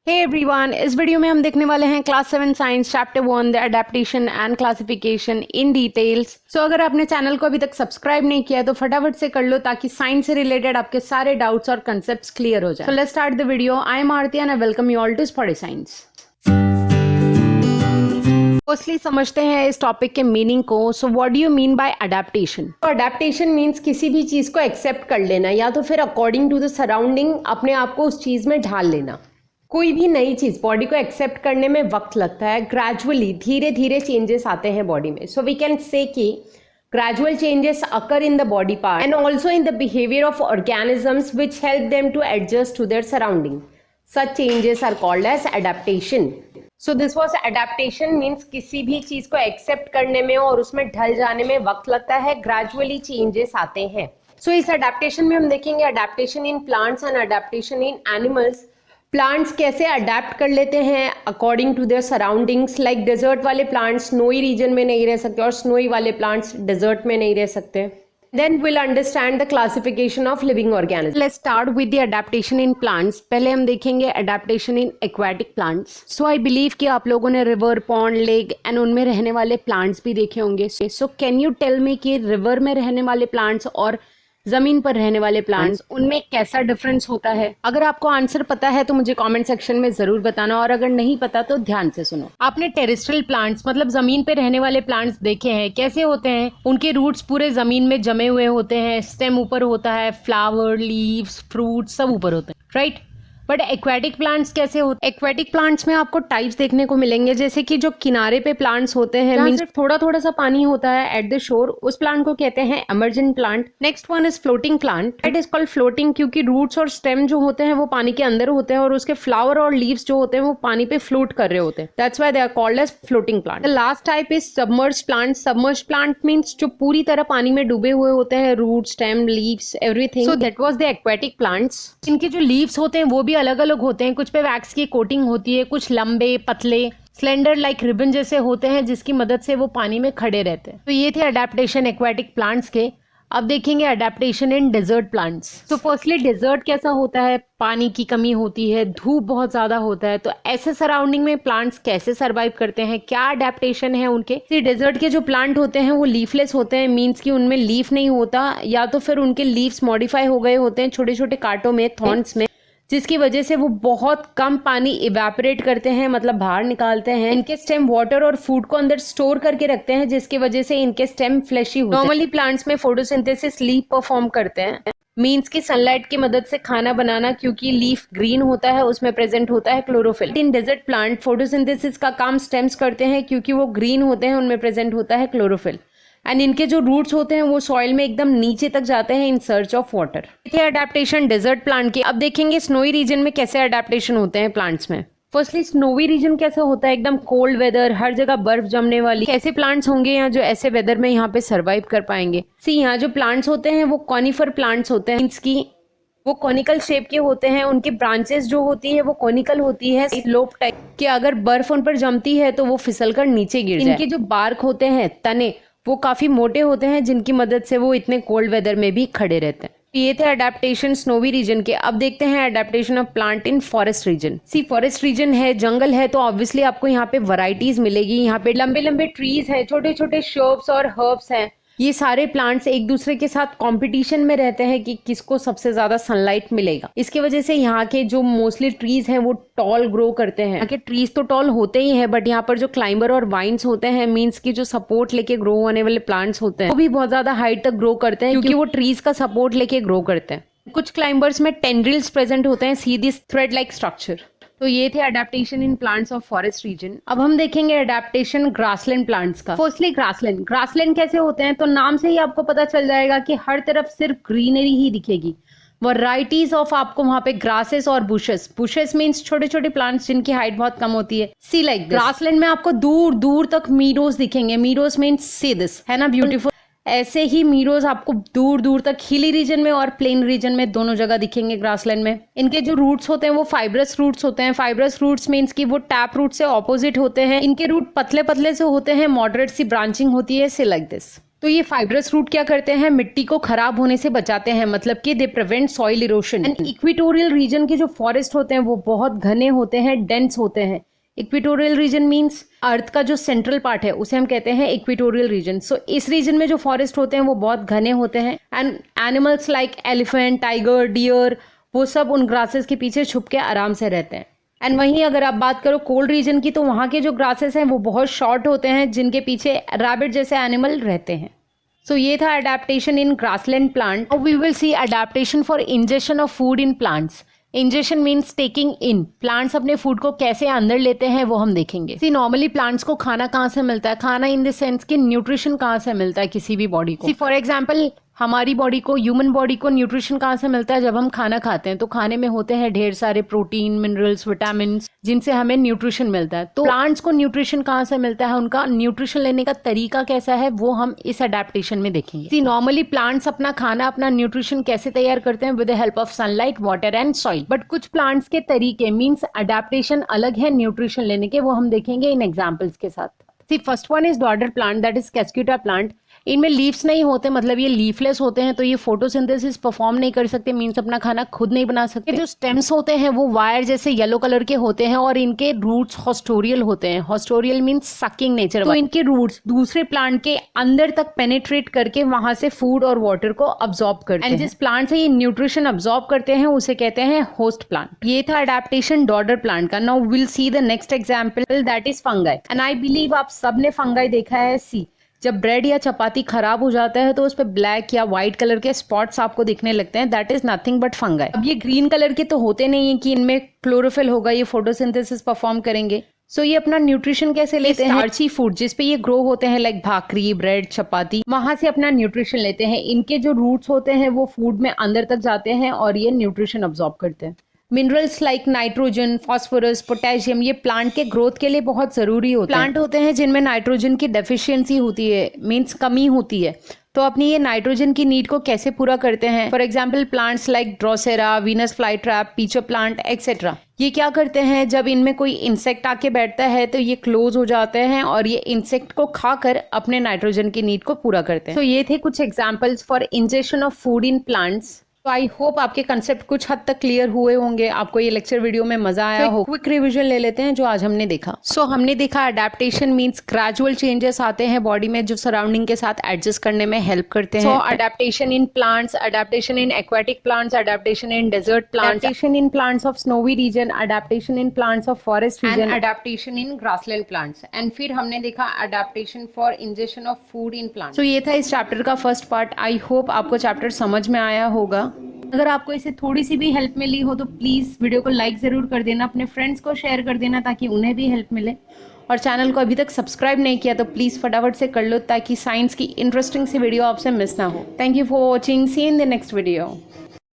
Hey everyone, इस video में हम देखने वाले हैं class 7 science chapter 1 the adaptation and classification in details. So अगर आपने चैनल को अभी तक सब्सक्राइब नहीं किया है तो फटाफट से कर लो ताकि साइंस से रिलेटेड आपके सारे डाउट्स और कंसेप्ट्स क्लियर हो जाए। So let's start the video. I am Aarti and I welcome you all to study science. Firstly समझते हैं इस टॉपिक के मीनिंग को। So what do you mean by adaptation? तो अडेप्टेशन मीन्स किसी भी चीज़ को एक्सेप्ट कर लेना या तो फिर अकॉर्डिंग टू द सराउंडिंग अपने आप को उस चीज़ में ढाल लेना। कोई भी नई चीज़ बॉडी को एक्सेप्ट करने में वक्त लगता है। ग्रेजुअली धीरे धीरे चेंजेस आते हैं बॉडी में। सो वी कैन से कि gradual changes occur in the body part and also in the behavior of organisms which help them to adjust to their surrounding. Such changes are called as adaptation. So this was adaptation means किसी भी चीज़ को accept करने में और उसमें ढल जाने में वक्त लगता है। ग्रेजुअली चेंजेस आते हैं। सो इस अडेप्टेशन में हम देखेंगे adaptation in plants and adaptation in animals. Plants कैसे अडेप्ट कर लेते हैं according to their surroundings. Like desert वाले प्लांट्स स्नोई रीजन में नहीं रह सकते और स्नोई वाले प्लांट्स डेजर्ट में नहीं रह सकते। Then we'll understand the classification of living organisms. Let's start with the adaptation in plants. पहले हम देखेंगे adaptation in aquatic plants. So I believe कि आप लोगों ने river, pond, lake and उनमें रहने वाले plants भी देखे होंगे. So can you tell me कि river में रहने वाले plants और जमीन पर रहने वाले प्लांट्स उनमें कैसा डिफरेंस होता है? अगर आपको आंसर पता है तो मुझे कमेंट सेक्शन में जरूर बताना और अगर नहीं पता तो ध्यान से सुनो। आपने टेरेस्ट्रियल प्लांट्स मतलब जमीन पे रहने वाले प्लांट्स देखे हैं, कैसे होते हैं? उनके रूट्स पूरे जमीन में जमे हुए होते हैं, स्टेम ऊपर होता है, फ्लावर, लीव्स, फ्रूट सब ऊपर होते हैं, राइट? बट एक्वेटिक प्लांट्स कैसे होते हैं? एक्वेटिक प्लांट्स में आपको टाइप्स देखने को मिलेंगे, जैसे कि जो किनारे पे प्लांट्स होते हैं मींस सिर्फ थोड़ा थोड़ा सा पानी होता है एट द शोर, उस प्लांट को कहते हैं emergent plant. Next one is floating plant. It is called floating क्योंकि रूट्स और स्टेम जो होते हैं वो पानी के अंदर होते हैं और उसके फ्लावर और लीव्स जो होते हैं वो पानी पे फ्लोट कर रहे होते हैं। That's why they are called as floating plant. The last type is submerge plant. Submerge plant means जो पूरी तरह पानी में डूबे हुए होते हैं, root, stem, leaves, everything. So that was the aquatic plants. इनके जो लीव्स होते हैं वो भी अलग अलग होते हैं, कुछ पे वैक्स की कोटिंग होती है, कुछ लंबे पतले स्लेंडर लाइक रिबन जैसे होते हैं जिसकी मदद से वो पानी में खड़े रहते हैं। तो ये थे अडेप्टेशन एक्वेटिक प्लांट्स के। अब देखेंगे अडेप्टेशन इन डेजर्ट प्लांट्स। तो फर्स्टली डेजर्ट कैसा होता है? पानी की कमी होती है, धूप बहुत ज्यादा होता है, तो ऐसे सराउंडिंग में प्लांट्स कैसे सरवाइव करते हैं, क्या अडेप्टेशन है उनके? डेजर्ट के जो प्लांट होते हैं वो लीफलेस होते हैं, मीन्स कि उनमें लीफ नहीं होता या तो फिर उनके लीव्स मॉडिफाई हो गए होते हैं छोटे छोटे कांटों में, थॉर्न्स में, जिसकी वजह से वो बहुत कम पानी इवेपोरेट करते हैं, मतलब बाहर निकालते हैं। इनके स्टेम वाटर और फूड को अंदर स्टोर करके रखते हैं जिसकी वजह से इनके स्टेम फ्लैशी होते हैं। नॉर्मली प्लांट्स में फोटोसिंथेसिस लीफ परफॉर्म करते हैं, मीन्स की सनलाइट की मदद से खाना बनाना, क्योंकि लीफ ग्रीन होता है उसमें प्रेजेंट होता है chlorophyll. In desert plant photosynthesis का काम स्टेम्स करते हैं क्योंकि वो ग्रीन होते हैं, उनमें प्रेजेंट होता है क्लोरोफिल। एंड इनके जो रूट्स होते हैं वो सॉइल में एकदम नीचे तक जाते हैं इन सर्च ऑफ वाटर। ये अडेप्टेशन डेजर्ट प्लांट की। अब देखेंगे स्नोई रीजन में कैसे अडेप्टेशन होते हैं प्लांट्स में। फर्स्टली स्नोवी रीजन कैसा होता है? एकदम कोल्ड वेदर, हर जगह बर्फ जमने वाली। कैसे प्लांट्स होंगे यहाँ जो ऐसे वेदर में यहाँ पे सर्वाइव कर पाएंगे? यहाँ जो प्लांट्स होते हैं वो कॉनिफर प्लांट्स होते हैं, मींस की वो कॉनिकल शेप के होते हैं। उनकी ब्रांचेस जो होती है वो कॉनिकल होती है, स्लोप टाइप कि अगर बर्फ उन पर जमती है तो वो फिसल कर नीचे गिर जाए। इनके जो बार्क होते हैं, तने, वो काफी मोटे होते हैं जिनकी मदद से वो इतने कोल्ड वेदर में भी खड़े रहते हैं। ये थे अडेप्टेशन स्नोवी रीजन के। अब देखते हैं adaptation of plant in forest region. Forest region है, जंगल है, तो ऑब्वियसली आपको यहाँ पे वैरायटीज मिलेगी। यहाँ पे लंबे लंबे ट्रीज है, छोटे छोटे श्रब्स और हर्ब्स हैं। ये सारे प्लांट्स एक दूसरे के साथ कंपटीशन में रहते हैं कि किसको सबसे ज्यादा सनलाइट मिलेगा। इसकी वजह से यहाँ के जो मोस्टली ट्रीज हैं वो टॉल ग्रो करते हैं। यहाँ के ट्रीज तो टॉल होते ही हैं, बट यहाँ पर जो क्लाइंबर और वाइन्स होते हैं, मीन्स की जो सपोर्ट लेके ग्रो होने वाले प्लांट्स होते हैं, वो भी बहुत ज्यादा हाइट तक ग्रो करते हैं क्योंकि वो ट्रीज का सपोर्ट लेके ग्रो करते हैं। कुछ क्लाइंबर्स में टेंड्रिल्स प्रेजेंट होते हैं, सीधी थ्रेड लाइक स्ट्रक्चर। तो ये थे adaptation in plants of forest reason. अब हम देखेंगे अडेप्टेशन ग्रासलैंड प्लांट्स का। फर्स्टली ग्रासलैंड कैसे होते हैं? तो नाम से ही आपको पता चल जाएगा कि हर तरफ सिर्फ ग्रीनरी ही दिखेगी। वैरायटीज ऑफ आपको वहां पे ग्रासेस और बुशेस मींस छोटे छोटे प्लांट्स जिनकी हाइट बहुत कम होती है। सी लाइक ग्रासलैंड में आपको दूर दूर तक मीडोज दिखेंगे। मीडोज मींस सी दिस, है ना, ब्यूटीफुल। ऐसे ही मीडोज आपको दूर दूर तक हिली रीजन में और प्लेन रीजन में दोनों जगह दिखेंगे ग्रासलैंड में। इनके जो रूट्स होते हैं वो फाइब्रस रूट्स होते हैं। फाइब्रस रूट्स मींस कि वो टैप रूट से ऑपोजिट होते हैं। इनके रूट पतले पतले से होते हैं, मॉडरेट सी ब्रांचिंग होती है, से लाइक दिस। तो ये फाइब्रस रूट क्या करते हैं, मिट्टी को खराब होने से बचाते हैं, मतलब कि they prevent soil erosion. And equatorial region के जो फॉरेस्ट होते हैं वो बहुत घने होते हैं, डेंस होते हैं। इक्वेटोरियल रीजन मीन्स अर्थ का जो सेंट्रल पार्ट है उसे हम कहते हैं इक्वेटोरियल रीजन। सो इस रीजन में जो फॉरेस्ट होते हैं वो बहुत घने होते हैं। And animals like elephant, tiger, deer, वो सब उन ग्रासेस के पीछे छुप के आराम से रहते हैं। एंड वहीं अगर आप बात करो कोल्ड रीजन की, तो वहाँ के जो ग्रासेस हैं वो बहुत शॉर्ट होते हैं, जिनके पीछे रैबिट जैसे एनिमल रहते हैं। सो ये था adaptation in grassland plant. We will see adaptation for injection of food in plants. Injection means taking in. Plants अपने फूड को कैसे अंदर लेते हैं वो हम देखेंगे। सी नॉर्मली प्लांट्स को खाना कहाँ से मिलता है, खाना इन द सेंस कि न्यूट्रिशन कहाँ से मिलता है किसी भी बॉडी को। सी फॉर एग्जांपल हमारी बॉडी को, ह्यूमन बॉडी को न्यूट्रिशन कहाँ से मिलता है, जब हम खाना खाते हैं तो खाने में होते हैं ढेर सारे प्रोटीन, मिनरल्स, विटामिन, जिनसे हमें न्यूट्रिशन मिलता है। तो प्लांट्स को न्यूट्रिशन कहाँ से मिलता है, उनका न्यूट्रिशन लेने का तरीका कैसा है, वो हम इस अडेप्टेशन में देखेंगे। सी नॉर्मली प्लांट्स अपना खाना, अपना न्यूट्रिशन कैसे तैयार करते हैं, with the help of sunlight, water and soil. But कुछ प्लांट्स के तरीके मीन्स अडेप्टेशन अलग है न्यूट्रिशन लेने के, वो हम देखेंगे इन एग्जाम्पल्स के साथ। See first one is dodder plant, that is cuscuta plant. इनमें लीव्स नहीं होते, मतलब ये लीफलेस होते हैं, तो ये फोटोसिंथेसिस परफॉर्म नहीं कर सकते, मीन्स अपना खाना खुद नहीं बना सकते। जो स्टेम्स होते हैं वो वायर जैसे येलो कलर के होते हैं और इनके रूट्स हॉस्टोरियल होते हैं। Haustorial means sucking nature. तो इनके रूट्स दूसरे प्लांट के अंदर तक पेनिट्रेट करके वहां से फूड और वाटर को अब्सॉर्ब करते हैं। एंड जिस प्लांट से ये न्यूट्रिशन अब्सॉर्ब करते हैं उसे कहते हैं होस्ट प्लांट। ये था अडेप्टेशन डॉडर प्लांट का। Now will see the next example, that is fungi. And I believe आप सबने फंगाई देखा है। सी जब ब्रेड या चपाती खराब हो जाता है तो उस पर ब्लैक या व्हाइट कलर के स्पॉट्स आपको दिखने लगते हैं, that is nothing but fungi. अब ये ग्रीन कलर के तो होते नहीं है कि इनमें क्लोरोफिल होगा, ये फोटोसिंथेसिस परफॉर्म करेंगे। सो ये अपना न्यूट्रिशन कैसे लेते हैं, स्टार्ची फूड जिस पे ये ग्रो होते हैं लाइक भाकरी, ब्रेड, चपाती, वहां से अपना न्यूट्रिशन लेते हैं। इनके जो रूट्स होते हैं वो फूड में अंदर तक जाते हैं और ये न्यूट्रिशन अब्सॉर्ब करते हैं। Minerals like nitrogen, phosphorus, potassium, ये प्लांट के ग्रोथ के लिए बहुत जरूरी होते हैं। प्लांट होते हैं जिनमें नाइट्रोजन की डेफिशिएंसी होती है, मीन्स कमी होती है, तो अपनी ये नाइट्रोजन की नीड को कैसे पूरा करते हैं। For example plants like drosera, Venus fly trap, pitcher plant etcetera, ये क्या करते हैं, जब इनमें कोई इंसेक्ट आके बैठता है तो ये क्लोज हो जाते हैं और ये इंसेक्ट को खाकर अपने नाइट्रोजन की नीड को पूरा करते हैं। तो ये थे कुछ examples for injection of food in plants. तो आई होप आपके कंसेप्ट कुछ हद तक क्लियर हुए होंगे, आपको ये लेक्चर वीडियो में मजा आया हो। क्विक रिवीजन ले लेते हैं जो आज हमने देखा। सो हमने देखा अडेप्टेशन मींस ग्रेजुअल चेंजेस आते हैं बॉडी में जो सराउंडिंग के साथ एडजस्ट करने में हेल्प करते हैं। So adaptation in plants, adaptation in aquatic plants, adaptation in desert plants, adaptation in plants of snowy region, adaptation in plants of forest region, adaptation in grassland plants. And फिर हमने देखा adaptation for injection of food in plants. तो ये था इस chapter का first part. I hope आपको chapter समझ में आया होगा। अगर आपको इसे थोड़ी सी भी हेल्प मिली हो तो प्लीज़ वीडियो को लाइक ज़रूर कर देना, अपने फ्रेंड्स को शेयर कर देना ताकि उन्हें भी हेल्प मिले। और चैनल को अभी तक सब्सक्राइब नहीं किया तो प्लीज़ फटाफट से कर लो ताकि साइंस की इंटरेस्टिंग सी वीडियो आपसे मिस ना हो। Thank you for watching, see in the next video.